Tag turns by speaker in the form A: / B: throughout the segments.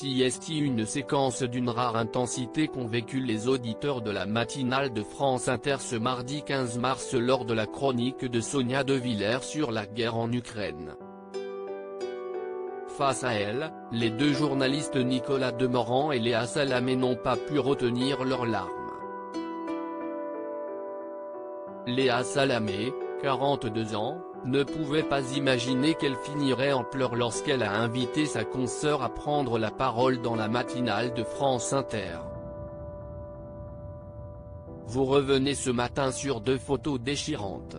A: CIST, une séquence d'une rare intensité qu'ont vécu les auditeurs de la matinale de France Inter ce mardi 15 mars lors de la chronique de Sonia De Villers sur la guerre en Ukraine. Face à elle, les deux journalistes Nicolas Demorand et Léa Salamé n'ont pas pu retenir leurs larmes. Léa Salamé, 42 ans, ne pouvait pas imaginer qu'elle finirait en pleurs lorsqu'elle a invité sa consoeur à prendre la parole dans la matinale de France Inter. Vous revenez ce matin sur deux photos déchirantes.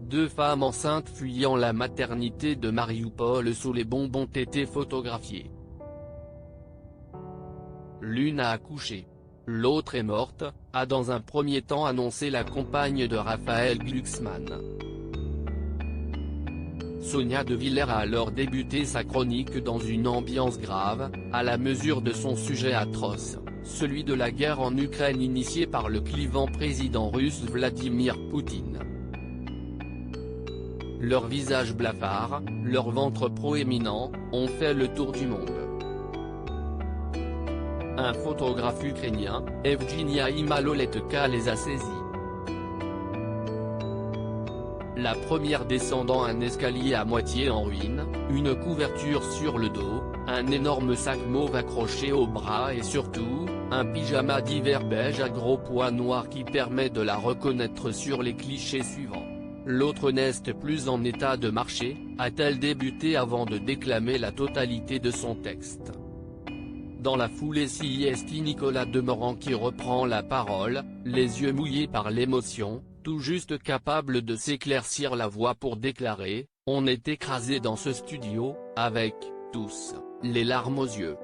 A: Deux femmes enceintes fuyant la maternité de Marioupol sous les bombes ont été photographiées. L'une a accouché. L'autre est morte, a dans un premier temps annoncé la compagne de Raphaël Glucksmann. Sonia De Villers a alors débuté sa chronique dans une ambiance grave, à la mesure de son sujet atroce, celui de la guerre en Ukraine initiée par le clivant président russe Vladimir Poutine. Leurs visages blafards, leurs ventres proéminents, ont fait le tour du monde. Un photographe ukrainien, Evgenia Imaloletka, les a saisis. La première descendant un escalier à moitié en ruine, une couverture sur le dos, un énorme sac mauve accroché au bras et surtout, un pyjama d'hiver beige à gros pois noirs qui permet de la reconnaître sur les clichés suivants. L'autre n'est plus en état de marcher, a-t-elle débuté avant de déclamer la totalité de son texte. Dans la foulée, CIST Nicolas Demorand qui reprend la parole, les yeux mouillés par l'émotion, tout juste capable de s'éclaircir la voix pour déclarer « On est écrasés dans ce studio, avec, tous, les larmes aux yeux ».